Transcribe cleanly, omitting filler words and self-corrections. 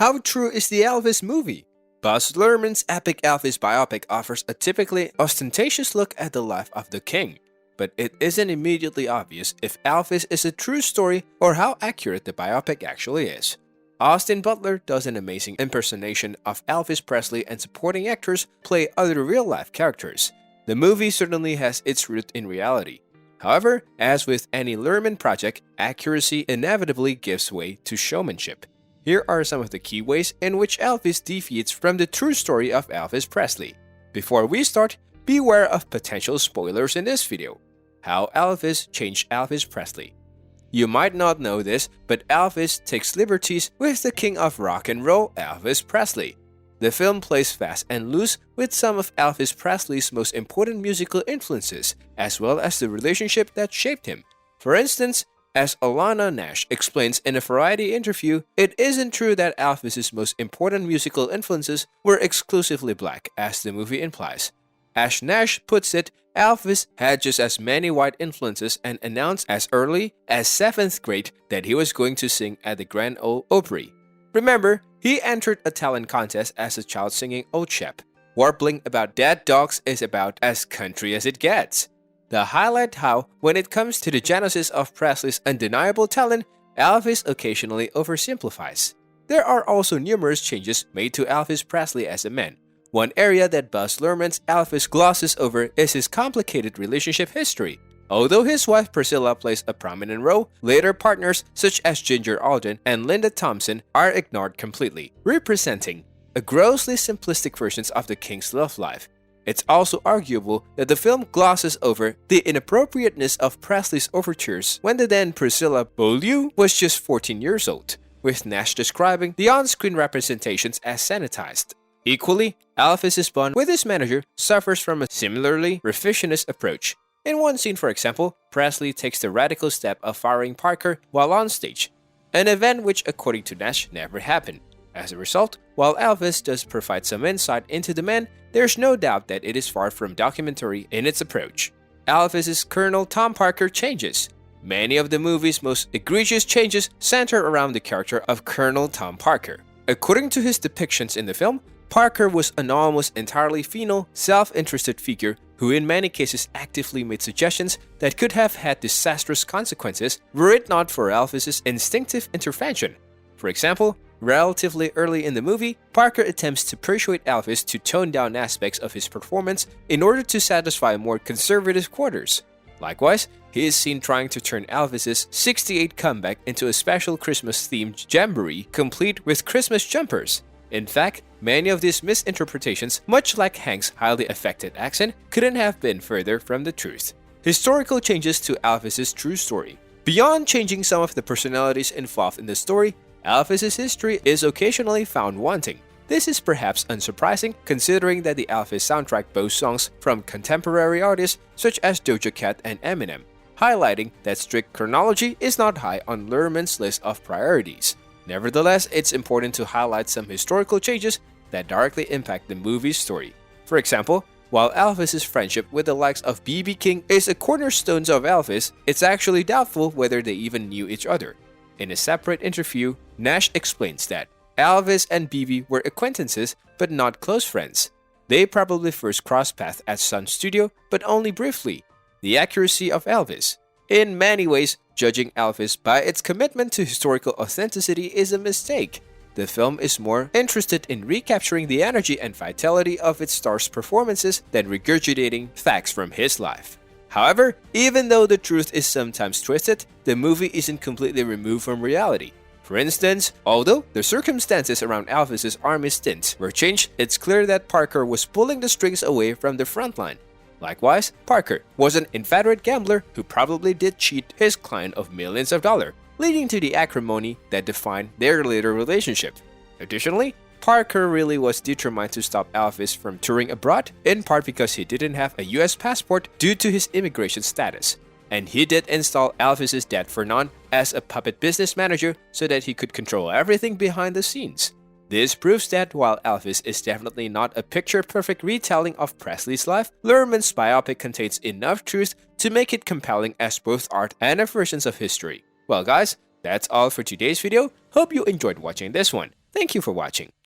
How true is the Elvis movie? Baz Luhrmann's epic Elvis biopic offers a typically ostentatious look at the life of the king, but it isn't immediately obvious if Elvis is a true story or how accurate the biopic actually is. Austin Butler does an amazing impersonation of Elvis Presley, and supporting actors play other real-life characters. The movie certainly has its root in reality. However, as with any Luhrmann project, accuracy inevitably gives way to showmanship. Here are some of the key ways in which Elvis deviates from the true story of Elvis Presley. Before we start, beware of potential spoilers in this video. How Elvis changed Elvis Presley. You might not know this, but Elvis takes liberties with the king of rock and roll, Elvis Presley. The film plays fast and loose with some of Elvis Presley's most important musical influences, as well as the relationship that shaped him. For instance, as Alana Nash explains in a Variety interview, it isn't true that Elvis's most important musical influences were exclusively black, as the movie implies. As Nash puts it, Elvis had just as many white influences and announced as early as 7th grade that he was going to sing at the Grand Ole Opry. Remember, he entered a talent contest as a child singing Old Chap. Warbling about dead dogs is about as country as it gets. The highlight how, when it comes to the genesis of Presley's undeniable talent, Elvis occasionally oversimplifies. There are also numerous changes made to Elvis Presley as a man. One area that Baz Luhrmann's Elvis glosses over is his complicated relationship history. Although his wife Priscilla plays a prominent role, later partners such as Ginger Alden and Linda Thompson are ignored completely, representing a grossly simplistic version of the king's love life. It's also arguable that the film glosses over the inappropriateness of Presley's overtures when the then Priscilla Beaulieu was just 14 years old, with Nash describing the on-screen representations as sanitized. Equally, Elvis's bond with his manager suffers from a similarly revisionist approach. In one scene, for example, Presley takes the radical step of firing Parker while on stage, an event which, according to Nash, never happened. As a result, while Elvis does provide some insight into the man, there's no doubt that it is far from documentary in its approach. Elvis's Colonel Tom Parker changes. Many of the movie's most egregious changes center around the character of Colonel Tom Parker. According to his depictions in the film, Parker was an almost entirely venal, self-interested figure who in many cases actively made suggestions that could have had disastrous consequences were it not for Elvis's instinctive intervention. For example, relatively early in the movie, Parker attempts to persuade Elvis to tone down aspects of his performance in order to satisfy more conservative quarters. Likewise, he is seen trying to turn Elvis's '68 comeback into a special Christmas-themed jamboree complete with Christmas jumpers. In fact, many of these misinterpretations, much like Hank's highly affected accent, couldn't have been further from the truth. Historical changes to Elvis's true story. Beyond changing some of the personalities involved in the story, Elvis's history is occasionally found wanting. This is perhaps unsurprising considering that the Elvis soundtrack boasts songs from contemporary artists such as Doja Cat and Eminem, highlighting that strict chronology is not high on Luhrmann's list of priorities. Nevertheless, it's important to highlight some historical changes that directly impact the movie's story. For example, while Elvis's friendship with the likes of B.B. King is a cornerstone of Elvis, it's actually doubtful whether they even knew each other. In a separate interview, Nash explains that Elvis and B.B. were acquaintances but not close friends. They probably first crossed paths at Sun Studio, but only briefly. The accuracy of Elvis. In many ways, judging Elvis by its commitment to historical authenticity is a mistake. The film is more interested in recapturing the energy and vitality of its stars' performances than regurgitating facts from his life. However, even though the truth is sometimes twisted, the movie isn't completely removed from reality. For instance, although the circumstances around Elvis's army stint were changed, it's clear that Parker was pulling the strings away from the front line. Likewise, Parker was an inveterate gambler who probably did cheat his client of millions of dollars, leading to the acrimony that defined their later relationship. Additionally, Parker really was determined to stop Elvis from touring abroad, in part because he didn't have a US passport due to his immigration status. And he did install Elvis's dad Fernand as a puppet business manager so that he could control everything behind the scenes. This proves that while Elvis is definitely not a picture-perfect retelling of Presley's life, Luhrmann's biopic contains enough truth to make it compelling as both art and versions of history. Well guys, that's all for today's video. Hope you enjoyed watching this one. Thank you for watching.